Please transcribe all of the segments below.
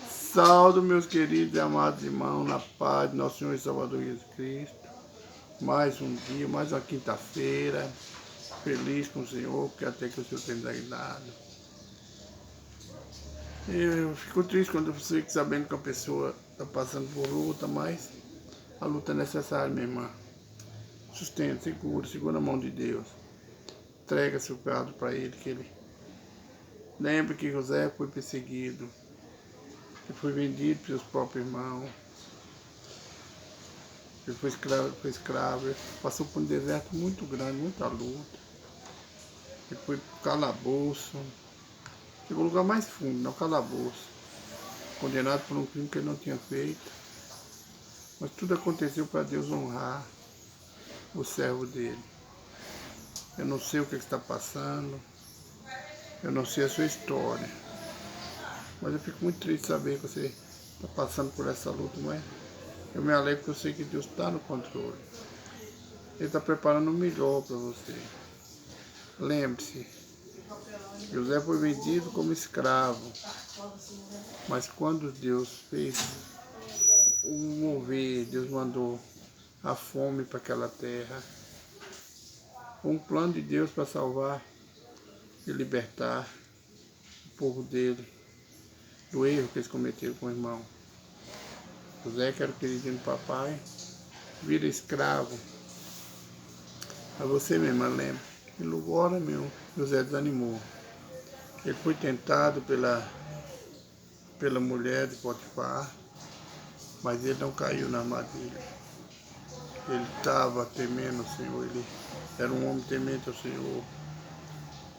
Salve, meus queridos e amados irmãos, na paz de nosso Senhor e Salvador Jesus Cristo. Mais um dia, mais uma quinta-feira, feliz com o Senhor, porque até que o Senhor tem nos ajudado. Eu fico triste quando eu fico sabendo que a pessoa está passando por luta, mas a luta é necessária, minha irmã. Sustenta, segura a mão de Deus. Entrega seu pecado para Ele, que Ele... Lembre que José foi perseguido. Ele foi vendido pelos próprios irmãos. Ele foi escravo, ele passou por um deserto muito grande, muita luta. Ele foi pro calabouço. Chegou no lugar mais fundo, no calabouço. Condenado por um crime que ele não tinha feito. Mas tudo aconteceu para Deus honrar o servo dele. Eu não sei o que está passando. Eu não sei a sua história. Mas eu fico muito triste de saber que você está passando por essa luta, mas eu me alegro porque eu sei que Deus está no controle. Ele está preparando o melhor para você. Lembre-se, José foi vendido como escravo, mas quando Deus fez o mover, Deus mandou a fome para aquela terra. Um plano de Deus para salvar e libertar o povo dele do erro que eles cometeram com o irmão. José, que era o queridinho do papai, vira escravo. Mas você mesmo lembra, que agora meu José desanimou. Ele foi tentado pela mulher de Potifar, mas ele não caiu na armadilha. Ele estava temendo ao Senhor, ele era um homem temente ao Senhor.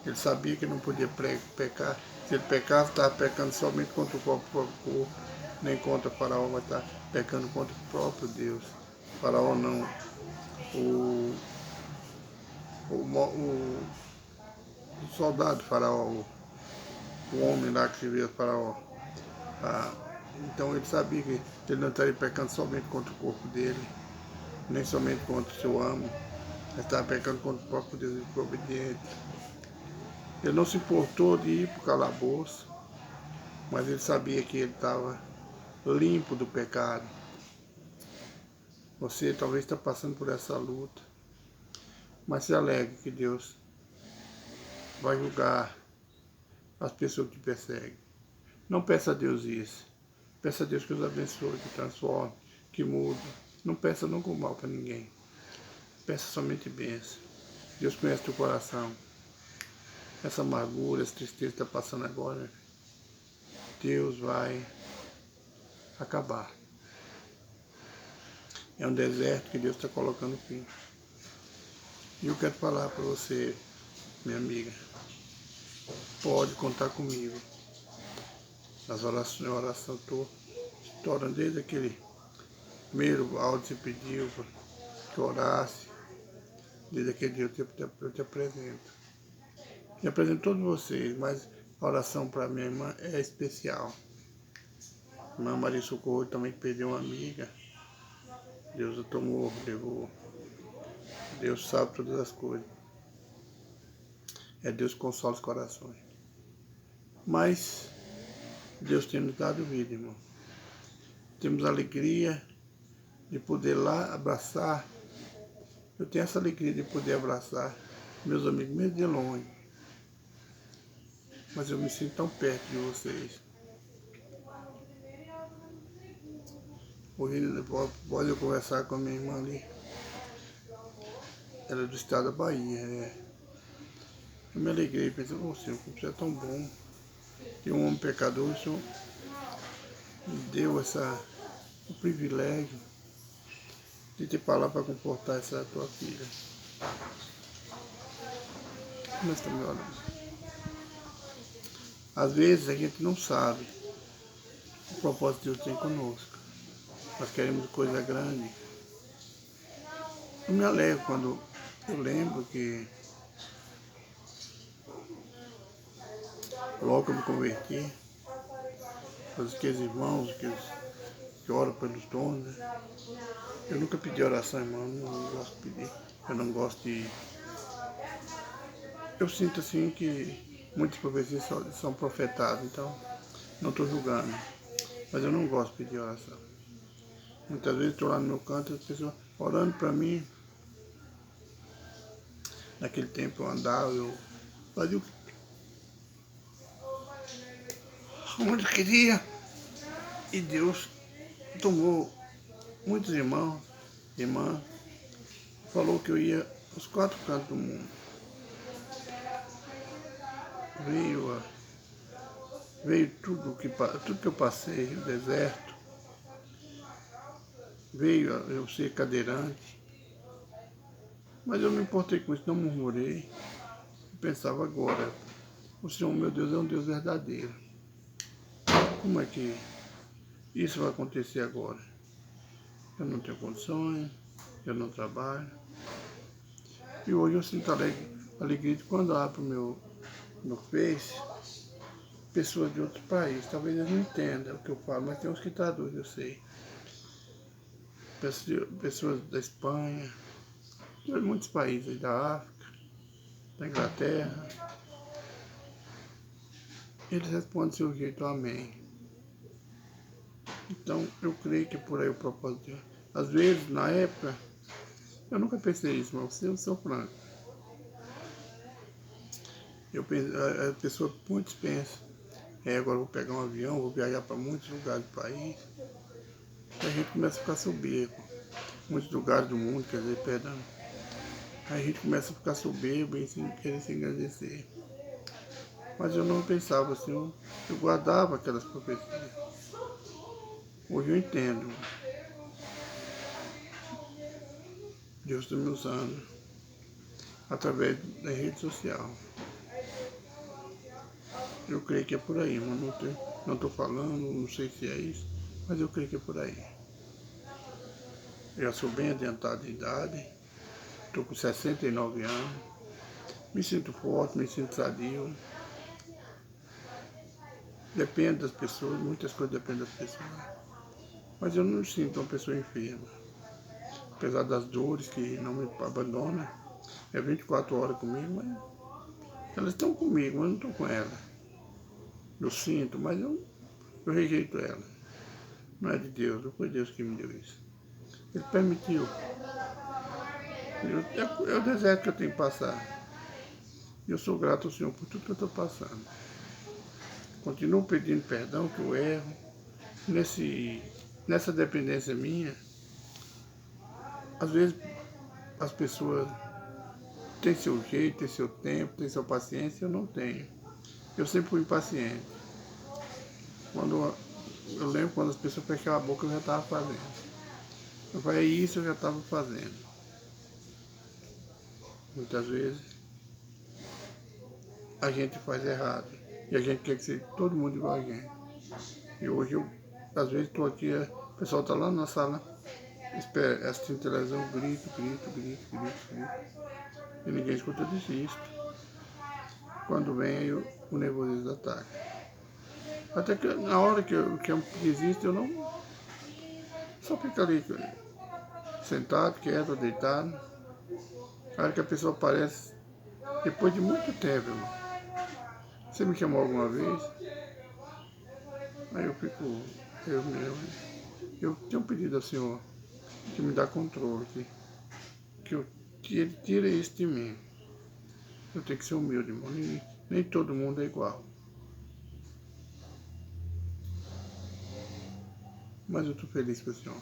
Ele sabia que não podia pecar. Se ele pecasse, estava pecando somente contra o próprio corpo, nem contra o faraó, mas estava pecando contra o próprio Deus. O faraó não. O soldado do faraó, o homem lá que servia o faraó. Então ele sabia que ele não estaria pecando somente contra o corpo dele, nem somente contra o seu amo, mas estava pecando contra o próprio Deus desobediente. Ele não se importou de ir para o calabouço, mas ele sabia que ele estava limpo do pecado. Você talvez está passando por essa luta, mas se alegre que Deus vai julgar as pessoas que te perseguem. Não peça a Deus isso. Peça a Deus que os abençoe, que transforme, que mude. Não peça nunca o mal para ninguém. Peça somente bênção. Deus conhece teu coração. Essa amargura, essa tristeza que está passando agora, Deus vai acabar. É um deserto que Deus está colocando fim. E eu quero falar para você, minha amiga, pode contar comigo. Nas orações estou orando desde aquele primeiro áudio que você pediu que orasse. Desde aquele dia eu te apresento. E apresento todos vocês, mas a oração para minha irmã é especial. Irmã Maria Socorro também perdeu uma amiga. Deus a tomou, levou. Deus sabe todas as coisas. É Deus que consola os corações. Mas Deus tem nos dado vida, irmão. Temos a alegria de poder lá abraçar. Eu tenho essa alegria de poder abraçar meus amigos, mesmo de longe. Mas eu me sinto tão perto de vocês. Hoje pode eu conversar com a minha irmã ali. Ela é do estado da Bahia. Eu me alegrei, pensei, Senhor, como você é tão bom. Que um homem pecador, o Senhor me deu o privilégio de ter palavra para comportar essa tua filha. Nós estamos orando. Às vezes a gente não sabe o propósito que Deus tem conosco. Nós queremos coisa grande. Eu me alegro quando eu lembro que logo que eu me converti, aqueles irmãos que oram pelos dons, né? Eu nunca pedi oração, irmão, eu não gosto de pedir. Eu não gosto de... Eu sinto assim que muitas profecias são profetadas, então não estou julgando. Mas eu não gosto de pedir oração. Muitas vezes estou lá no meu canto, as pessoas orando para mim. Naquele tempo eu andava, eu fazia onde eu queria. E Deus tomou muitos irmãos, irmãs, falou que eu ia aos 4 cantos do mundo. Veio tudo que eu passei, o deserto, veio eu ser cadeirante, mas eu não me importei com isso, não murmurei. Eu pensava agora, o Senhor meu Deus é um Deus verdadeiro. Como é que isso vai acontecer agora? Eu não tenho condições, eu não trabalho. E hoje eu sinto alegria de quando abro meu Face, pessoas de outros países. Talvez eles não entendam o que eu falo, mas tem uns que traduzem, eu sei. Pessoas da Espanha, de muitos países da África, da Inglaterra. Eles respondem do seu jeito, amém. Então eu creio que por aí o propósito de Deus. Às vezes, na época, eu nunca pensei isso, mas eu sou franco. A pessoa, muitos pensam, agora eu vou pegar um avião, vou viajar para muitos lugares do país. E a gente começa a ficar soberbo. Muitos lugares do mundo, quer dizer, perdão. Aí a gente começa a ficar soberbo e querer se engrandecer. Mas eu não pensava assim, eu guardava aquelas profecias. Hoje eu entendo. Deus está me usando através da rede social. Eu creio que é por aí, mas não estou falando, não sei se é isso, mas eu creio que é por aí. Eu já sou bem adiantado de idade, estou com 69 anos, me sinto forte, me sinto sadio. Depende das pessoas, muitas coisas dependem das pessoas. Mas eu não me sinto uma pessoa enferma. Apesar das dores que não me abandonam, é 24 horas comigo, mas elas estão comigo, mas eu não estou com elas. Eu sinto, mas eu rejeito elas. Não é de Deus, não foi Deus que me deu isso. Ele permitiu. É o deserto que eu tenho que passar. E eu sou grato ao Senhor por tudo que eu estou passando. Continuo pedindo perdão que eu erro. Nessa dependência minha, às vezes as pessoas têm seu jeito, têm seu tempo, têm sua paciência, eu não tenho. Eu sempre fui impaciente. Eu lembro quando as pessoas fechavam a boca, eu já estava fazendo. Eu falei, isso eu já estava fazendo. Muitas vezes a gente faz errado. E a gente quer que seja todo mundo igual a gente. E hoje às vezes estou aqui, o pessoal está lá na sala, assistindo televisão, grito. E ninguém escuta, eu desisto. Quando vem aí o nervosismo ataca. Até que na hora que eu desisto, eu não. Só fico ali, sentado, quieto, deitado. A hora que a pessoa aparece, depois de muito tempo, irmão. Você me chamou alguma vez? Aí eu fico, eu tenho pedido ao Senhor que me dá controle, que ele tire isso de mim. Eu tenho que ser humilde, irmão. Nem todo mundo é igual. Mas eu estou feliz com o Senhor.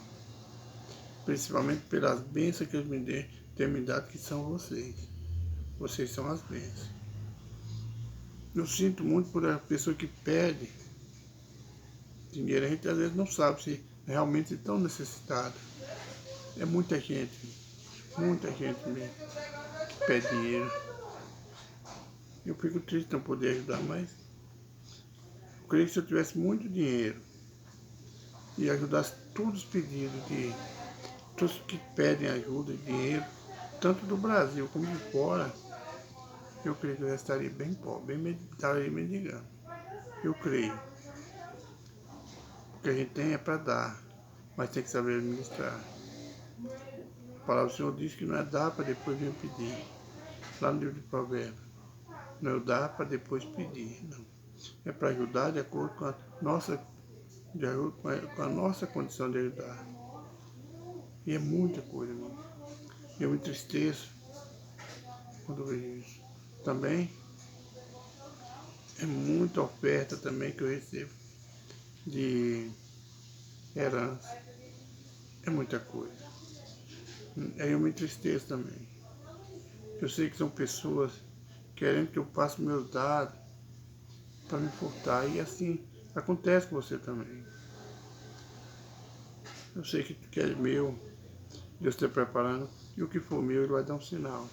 Principalmente pelas bênçãos que Ele tem me dado, que são vocês. Vocês são as bênçãos. Eu sinto muito por a pessoa que pede dinheiro. A gente às vezes não sabe se realmente estão necessitados. É muita gente mesmo que pede dinheiro. Eu fico triste não poder ajudar, mas eu creio que se eu tivesse muito dinheiro e ajudasse todos os pedidos de todos que pedem ajuda, dinheiro, tanto do Brasil como de fora, eu creio que eu já estaria bem pobre, estaria mendigando. Eu creio. O que a gente tem é para dar, mas tem que saber administrar. A palavra do Senhor diz que não é dar para depois vir pedir. Lá no livro de Provérbios. Não é dar para depois pedir, não. É para ajudar de acordo com a nossa de acordo com a nossa condição de ajudar. E é muita coisa, irmão. Eu me entristeço quando vejo isso. Também é muita oferta também que eu recebo de herança. É muita coisa. Aí eu me entristeço também. Eu sei que são pessoas querendo que eu passe meus dados para me furtar. E assim acontece com você também. Eu sei que o que é meu, Deus está preparando. E o que for meu, Ele vai dar um sinal.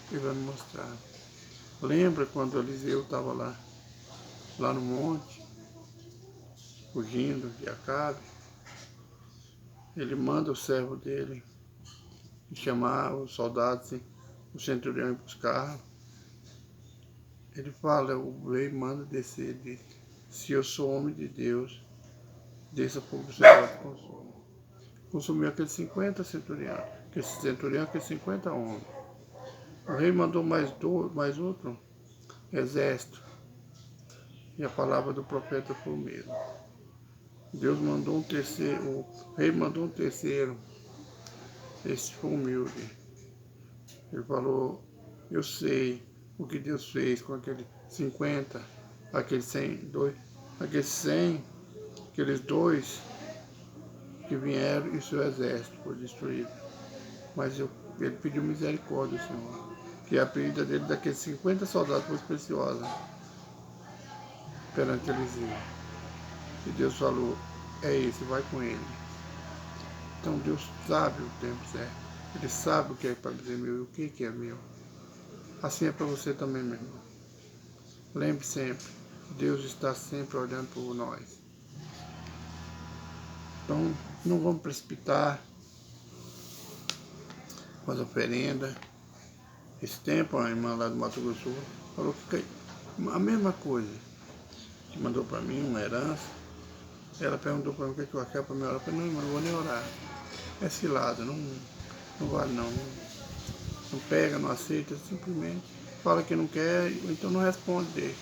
Ele vai me mostrar. Lembra quando Eliseu estava lá no monte, fugindo de Acabe? Ele manda o servo dele chamar os soldados, o centurião e buscar. Ele fala, o rei manda descer, ele diz, se eu sou homem de Deus, desça fogo do céu e consome. Consumiu aqueles 50 centuriões, aqueles 50 homens. O rei mandou mais outro exército. E a palavra do profeta foi o mesmo. Deus mandou um terceiro, o rei mandou um terceiro. Esse foi humilde. Ele falou, eu sei o que Deus fez com aqueles 50, aqueles 100, aqueles dois que vieram e seu exército foi destruído. Mas ele pediu misericórdia ao Senhor, que a pedida dele daqueles 50 soldados foi preciosa perante Eliseu. E Deus falou, é esse, vai com ele. Então Deus sabe o tempo certo. Ele sabe o que é para dizer meu e o que é meu. Assim é para você também, meu irmão. Lembre sempre, Deus está sempre olhando por nós. Então, não vamos precipitar com as oferendas. Esse tempo, a irmã lá do Mato Grosso do Sul falou que a mesma coisa. Que mandou para mim uma herança. Ela perguntou para mim o que eu quero para me orar. Eu falei, não, irmã, não vou nem orar. É cilada, não vale não. Não pega, não aceita, simplesmente fala que não quer, ou então não responde dele.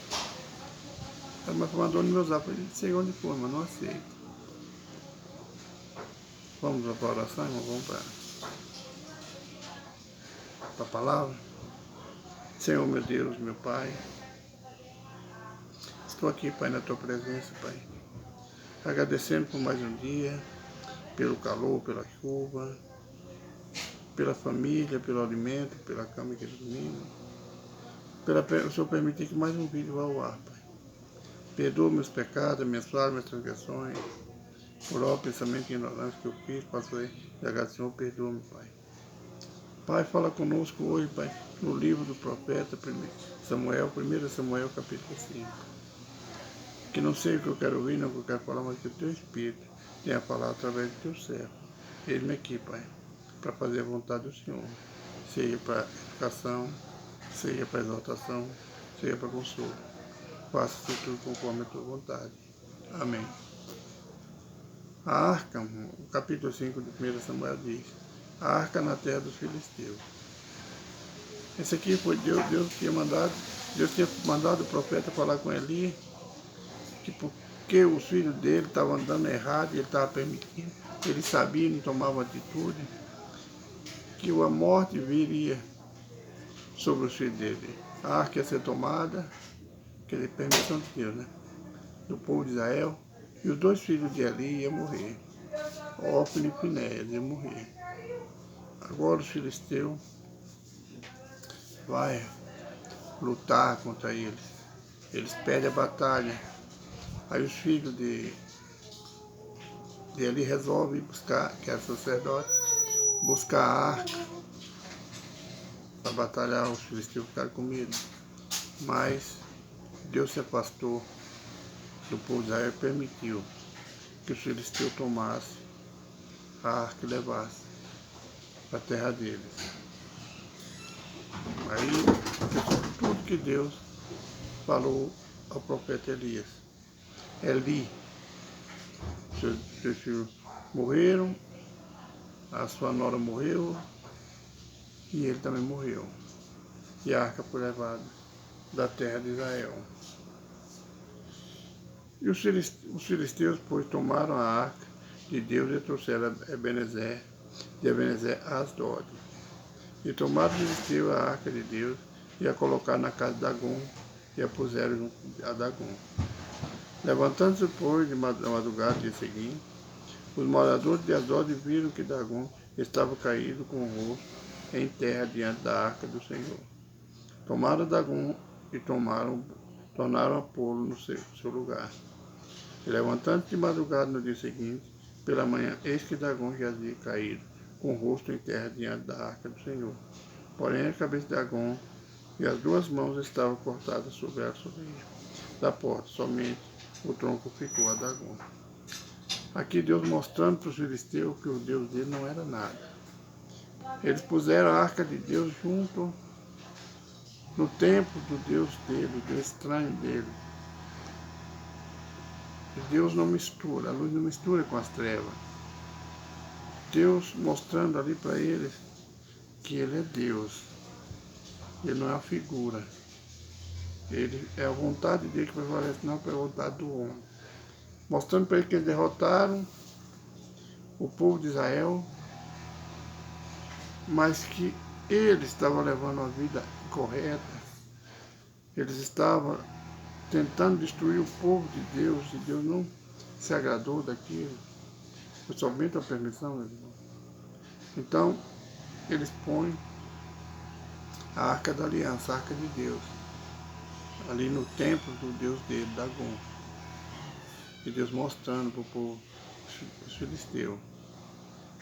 Ela me mandou no meu zap, ele sei onde for, mas não aceita. Vamos para a oração, irmão? Vamos para a palavra? Senhor, meu Deus, meu Pai, estou aqui, Pai, na Tua presença, Pai, agradecendo por mais um dia, pelo calor, pela chuva, pela família, pelo alimento, pela cama que dormimos, o Senhor permitir que mais um vídeo vá ao ar, Pai. Perdoa meus pecados, minhas falhas, minhas transgressões, por all pensamento e ignorância que eu fiz, passou aí, e Senhor, perdoa-me, Pai. Pai, fala conosco hoje, Pai, no livro do profeta 1 Samuel, capítulo 5. Que não sei o que eu quero ouvir, não o que eu quero falar, mas que o Teu Espírito tenha falado através do Teu servo. Ele-me aqui, Pai, para fazer a vontade do Senhor. Seja para educação, seja para exaltação, seja para consolo. Faça-se tudo conforme a Tua vontade. Amém. A arca, o capítulo 5 de 1 Samuel diz, a arca na terra dos filisteus. Esse aqui foi Deus tinha mandado o profeta falar com Eli, que porque os filhos dele estavam andando errado, ele estava permitindo, ele sabia, não tomava atitude, que a morte viria sobre os filhos dele. A arca ia ser tomada, que ele permissão de Deus, né? Do povo de Israel, e os dois filhos de Eli iam morrer. Ófine e Finéias iam morrer. Agora os filisteus vai lutar contra eles. Eles perdem a batalha. Aí os filhos de Eli resolvem buscar, que era sacerdote, buscar a arca para batalhar. Os filisteus ficaram com medo. Mas Deus se afastou do povo de Israel e permitiu que os filisteus tomassem a arca e levassem para a terra deles. Aí, tudo que Deus falou ao profeta Elias. Eli, seus filhos morreram, a sua nora morreu e ele também morreu. E a arca foi levada da terra de Israel. E os filisteus, pois, tomaram a arca de Deus e trouxeram a Ebenezer, de Ebenezer a Asdod. E tomaram os filisteus a arca de Deus e a colocaram na casa de Dagom e a puseram junto a Dagom. Levantando-se, pois, de madrugada do dia seguinte, os moradores de Asdod viram que Dagom estava caído com o rosto em terra diante da arca do Senhor. Tomaram Dagom e tornaram a pô-lo no seu lugar. E levantando-se de madrugada no dia seguinte, pela manhã, eis que Dagom jazia caído, com o rosto em terra diante da arca do Senhor. Porém, a cabeça de Dagom e as duas mãos estavam cortadas sobre a soleira da porta, somente o tronco ficou a Dagom. Aqui Deus mostrando para os filisteus que o Deus dele não era nada. Eles puseram a arca de Deus junto no templo do Deus dele, do Deus estranho dele. E Deus não mistura, a luz não mistura com as trevas. Deus mostrando ali para eles que ele é Deus. Ele não é uma figura. Ele é a vontade dele que prevalece, não é a vontade do homem. Mostrando para eles que eles derrotaram o povo de Israel, mas que eles estavam levando uma vida correta. Eles estavam tentando destruir o povo de Deus, e Deus não se agradou daquilo. Foi somente a permissão, meu irmão. Então, eles põem a arca da aliança, a arca de Deus, ali no templo do Deus dele, Dagom. E Deus mostrando para o povo, os filisteus,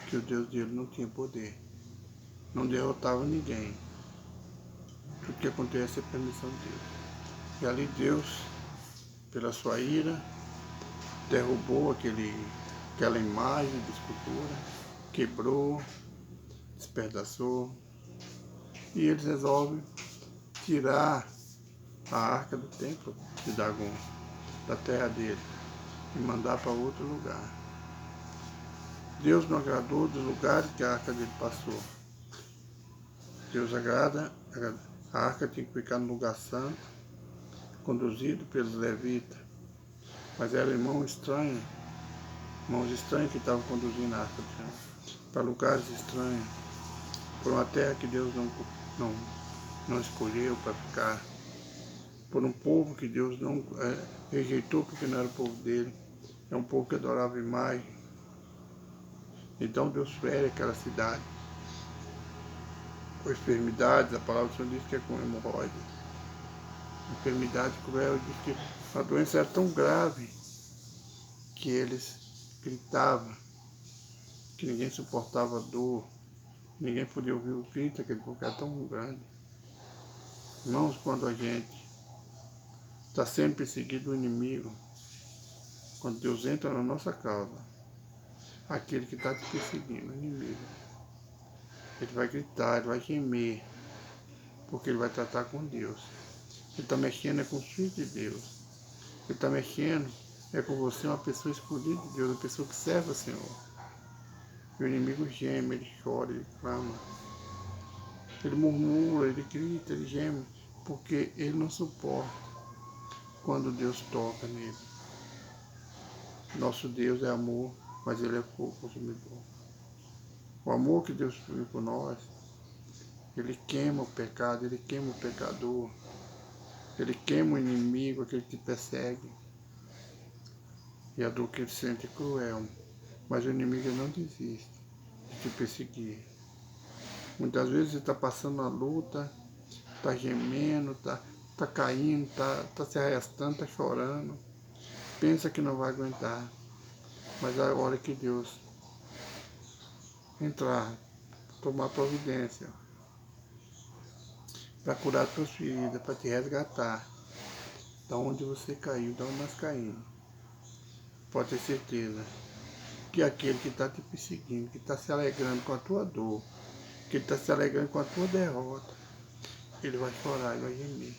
que o Deus dele não tinha poder, não derrotava ninguém. Tudo que acontece é permissão de Deus. E ali Deus, pela sua ira, derrubou aquela imagem de escultura, quebrou, despedaçou, e eles resolvem tirar a arca do templo de Dagom, da terra dele, e mandar para outro lugar. Deus não agradou dos lugares que a arca dele passou. Deus agrada, a arca tinha que ficar no lugar santo, conduzido pelos levitas, mas eram irmãos estranhos que estavam conduzindo a arca do Senhor, para lugares estranhos, por uma terra que Deus não escolheu para ficar, por um povo que Deus não rejeitou porque não era o povo dele, é um povo que adorava imagem. Então Deus fere aquela cidade com enfermidades. A palavra do Senhor diz que é com hemorroida, enfermidade cruel. Diz que a doença era tão grave que eles gritavam, que ninguém suportava a dor, ninguém podia ouvir o grito, aquele povo era tão grande. Irmãos, quando a gente está sendo perseguido o inimigo, quando Deus entra na nossa causa, aquele que está te perseguindo, o inimigo, ele vai gritar, ele vai gemer, porque ele vai tratar com Deus. Ele está mexendo com os filhos de Deus. Ele está mexendo com você, uma pessoa escolhida de Deus, uma pessoa que serve ao Senhor. E o inimigo geme, ele chora, ele clama, ele murmura, ele grita, ele geme, porque ele não suporta quando Deus toca nele. Nosso Deus é amor, mas ele é fogo consumidor. O amor que Deus tem por nós, ele queima o pecado, ele queima o pecador, ele queima o inimigo, aquele que te persegue. E a dor que ele sente é cruel, mas o inimigo não desiste de te perseguir. Muitas vezes você está passando uma luta, está gemendo, está caindo, está se arrastando, está chorando, pensa que não vai aguentar, mas é a hora que Deus entrar, tomar providência para curar as tuas feridas, para te resgatar da onde você caiu, da onde nós caímos. Pode ter certeza que aquele que está te perseguindo, que está se alegrando com a tua dor, que está se alegrando com a tua derrota, ele vai chorar, ele vai gemer.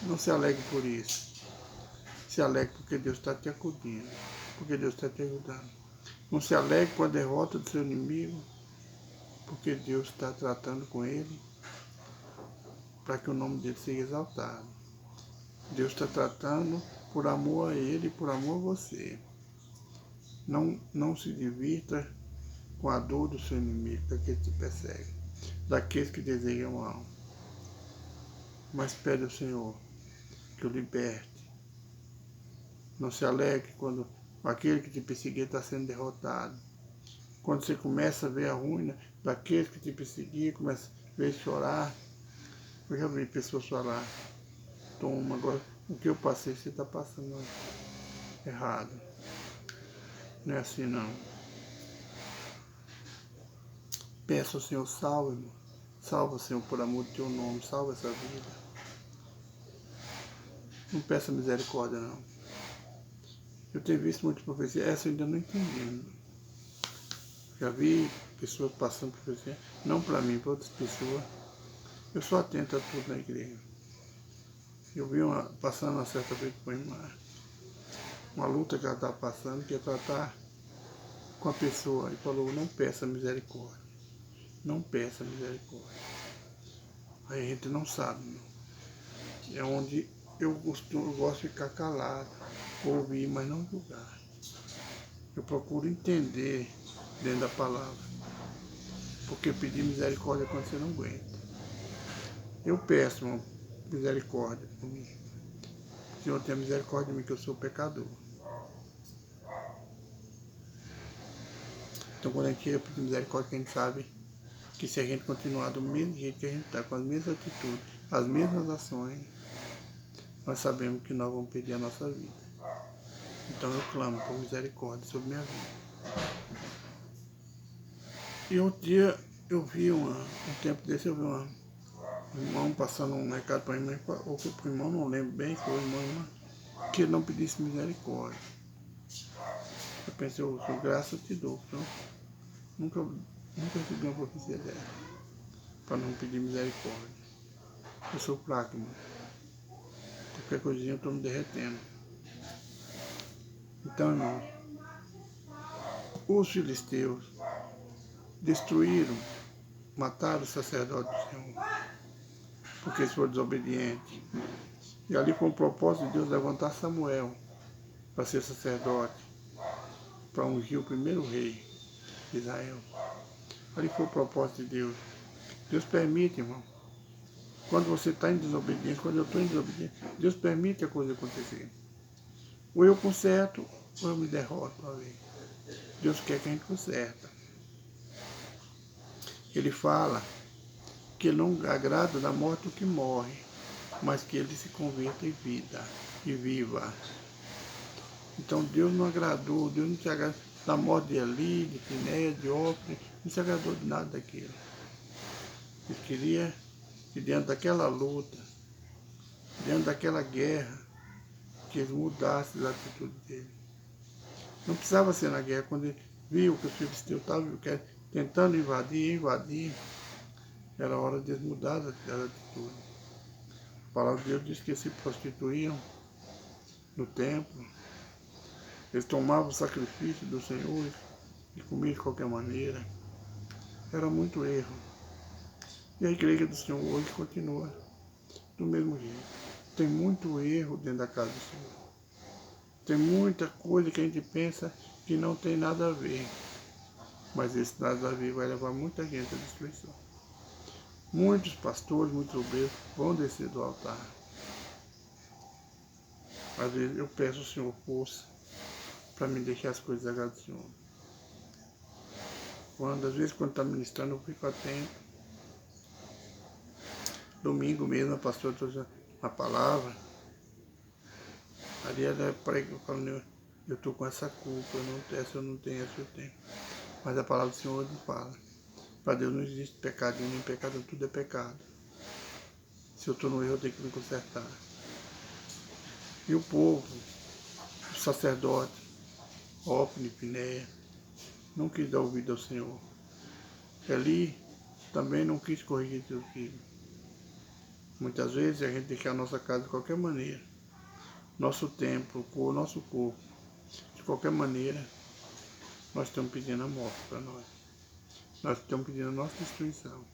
Não se alegre por isso. Se alegre porque Deus está te acudindo, porque Deus está te ajudando. Não se alegre com a derrota do seu inimigo, porque Deus está tratando com ele para que o nome dele seja exaltado. Deus está tratando por amor a Ele e por amor a você. Não se divirta com a dor do seu inimigo, daqueles que te perseguem, daqueles que desejam mal. Mas pede ao Senhor que o liberte. Não se alegre quando aquele que te perseguia está sendo derrotado. Quando você começa a ver a ruína daqueles que te perseguiam, começa a ver chorar. Eu já vi pessoas chorar. Toma, agora o que eu passei, você está passando errado. Não é assim não. Peça ao Senhor, salva, irmão. Salva, Senhor, por amor do teu nome. Salva essa vida. Não peça misericórdia, não. Eu tenho visto muitas profecias. Essa eu ainda não entendi. Já vi pessoas passando profecia. Não para mim, para outras pessoas. Eu sou atento a tudo na igreja. Eu vi passando uma certa vez com uma luta que ela está passando, que é tratar com a pessoa. E falou, não peça misericórdia. Não peça misericórdia. Aí a gente não sabe, não. É onde eu gosto de ficar calado, ouvir, mas não julgar. Eu procuro entender dentro da palavra. Porque pedir misericórdia é quando você não aguenta. Eu peço uma misericórdia por mim. O Senhor tenha misericórdia de mim, que eu sou pecador. Então quando a gente chega a pedir misericórdia, que a gente sabe que se a gente continuar do mesmo jeito que a gente está, com as mesmas atitudes, as mesmas ações, nós sabemos que nós vamos perder a nossa vida. Então eu clamo por misericórdia sobre minha vida. E um dia eu vi um tempo desse eu vi um irmão passando um recado para a irmã, ou para o irmão, não lembro bem, foi o irmão, que ele não pedisse misericórdia. Eu pensei, eu sou graça eu te dou, então nunca recebi uma profecia dela, para não pedir misericórdia. Eu sou fraco, irmão. Qualquer coisinha eu estou me derretendo. Então, irmão, os filisteus destruíram, mataram os sacerdotes do Senhor, porque eles foram desobedientes. E ali foi um propósito de Deus levantar Samuel para ser sacerdote, para ungir o primeiro rei de Israel. Ali foi o propósito de Deus. Deus permite, irmão. Quando você está em desobediência, quando eu estou em desobediência, Deus permite a coisa acontecer. Ou eu conserto, ou eu me derroto uma vez. Deus quer que a gente conserta. Ele fala que ele não agrada da morte do que morre, mas que ele se converta em vida e viva. Então Deus não agradou, Deus não se agradou da morte de Eli, de Finéia, de Ofne, não se agradou de nada daquilo. Ele queria que dentro daquela luta, dentro daquela guerra, que eles mudassem as atitudes dele. Não precisava ser na guerra, quando ele viu que os filisteus estavam tentando invadir, era hora de eles mudar as atitudes. A palavra de Deus diz que eles se prostituíam no templo, eles tomavam o sacrifício do Senhor e comiam de qualquer maneira. Era muito erro. E a igreja do Senhor hoje continua do mesmo jeito. Tem muito erro dentro da casa do Senhor. Tem muita coisa que a gente pensa que não tem nada a ver. Mas esse nada a ver vai levar muita gente à destruição. Muitos pastores, muitos obreiros vão descer do altar. Às vezes eu peço ao Senhor força para me deixar as coisas agradadas do Senhor. Às vezes quando está ministrando eu fico atento. Domingo mesmo a pastora trouxe a palavra. Ali ela prega falando, eu estou com essa culpa, essa eu não tenho, essa eu tenho. Mas a palavra do Senhor hoje fala. Para Deus não existe pecadinho, nem pecado, tudo é pecado. Se eu estou no erro, eu tenho que me consertar. E o povo, o sacerdote, Ofne, Finéia, não quis dar ouvido ao Senhor. Eli também não quis corrigir seus filhos. Muitas vezes a gente deixa a nossa casa de qualquer maneira, nosso templo, o nosso corpo, de qualquer maneira, nós estamos pedindo a morte para nós. Nós estamos pedindo a nossa destruição.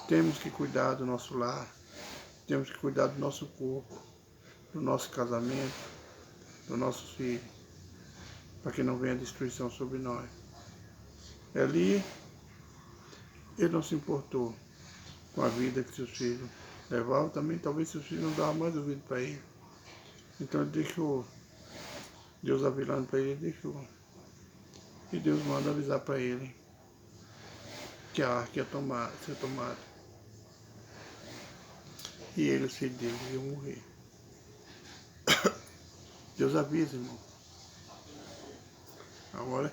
Temos que cuidar do nosso lar, temos que cuidar do nosso corpo, do nosso casamento, dos nossos filhos, para que não venha destruição sobre nós. Eli, ele não se importou com a vida que seus filhos levavam, também talvez seus filhos não davam mais ouvido para ele. Então ele deixou, Deus avisando para ele, deixou. E Deus manda avisar para ele que a arca ia ser tomada. E ele, os filhos dele, iam morrer. Deus avisa, irmão. Agora,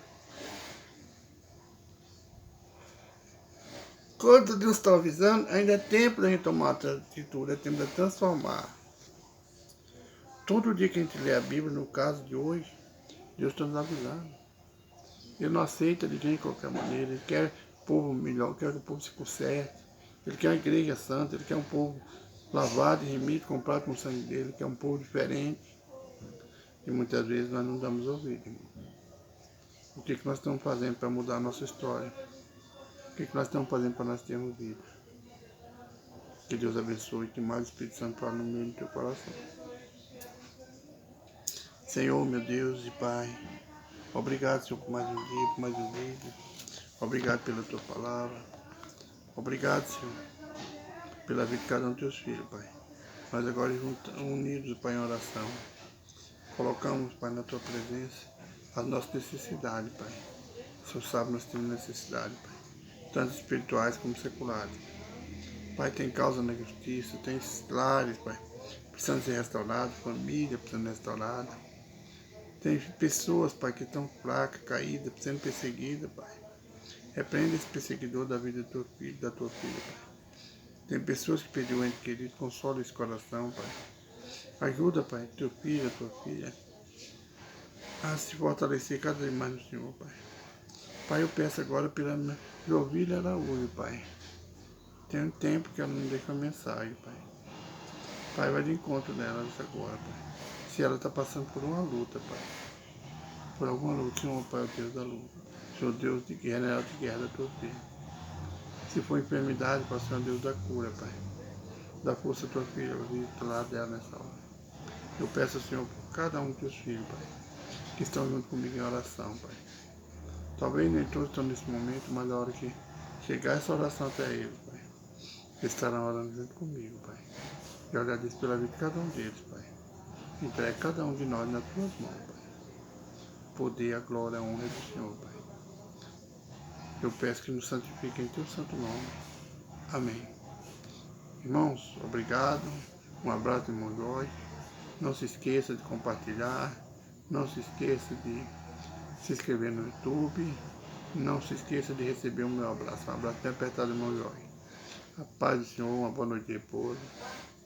quando Deus está avisando, ainda é tempo da gente tomar atitude, é tempo de transformar. Todo dia que a gente lê a Bíblia, no caso de hoje, Deus está nos avisando. Ele não aceita ninguém de qualquer maneira, ele quer o povo melhor, quer que o povo se conserte, ele quer uma igreja santa, ele quer um povo lavado e remido, comprado com o sangue dele, ele quer um povo diferente. E muitas vezes nós não damos ouvido, irmão. O que nós estamos fazendo para mudar a nossa história? O que nós estamos fazendo para nós termos vida? Que Deus abençoe, que mais o Espírito Santo fale no meio do teu coração. Senhor, meu Deus e Pai, obrigado, Senhor, por mais um dia, por mais um vídeo. Obrigado pela tua palavra. Obrigado, Senhor, pela vida de cada um dos teus filhos, Pai. Nós agora unidos, Pai, em oração. Colocamos, Pai, na tua presença as nossas necessidades, Pai. O Senhor sabe que nós temos necessidade, Pai, tanto espirituais como seculares. Pai, tem causa na justiça, tem lares, Pai, precisando ser restaurados, família precisando ser restaurada. Tem pessoas, Pai, que estão fracas, caídas, sendo perseguidas, Pai. Repreenda esse perseguidor da vida do teu filho, da tua filha, Pai. Tem pessoas que perderam o ente querido, consola esse coração, Pai. Ajuda, Pai, teu filho, a tua filha, a se fortalecer cada vez mais no Senhor, Pai. Pai, eu peço agora pela minha ovelha Araújo, Pai. Tem um tempo que ela não deixa uma mensagem, Pai. Pai, vai de encontro delas agora, Pai. Se ela está passando por uma luta, Pai. Por alguma luta, Senhor, Pai, o Deus da luta. Senhor, Deus de guerra, general de guerra da tua filha. Se for enfermidade, Pai, Senhor, Deus da cura, Pai. Dá força à tua filha, eu vi do lado dela nessa hora. Eu peço, Senhor, por cada um dos teus filhos, Pai, que estão junto comigo em oração, Pai. Talvez nem todos estão nesse momento, mas a hora que chegar essa oração até eles, Pai, eles estarão orando junto comigo, Pai. Eu agradeço pela vida de cada um deles, Pai. Entregue cada um de nós nas tuas mãos, Pai. Poder, a glória, a honra é do Senhor, Pai. Eu peço que nos santifique em teu santo nome. Amém. Irmãos, obrigado. Um abraço, irmão Jorge. Não se esqueça de compartilhar. Não se esqueça de se inscrever no YouTube. Não se esqueça de receber o meu abraço. Um abraço bem apertado, irmão Jorge. A paz do Senhor, uma boa noite de repouso.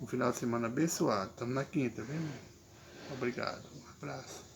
Um final de semana abençoado. Estamos na quinta, viu? Obrigado. Um abraço.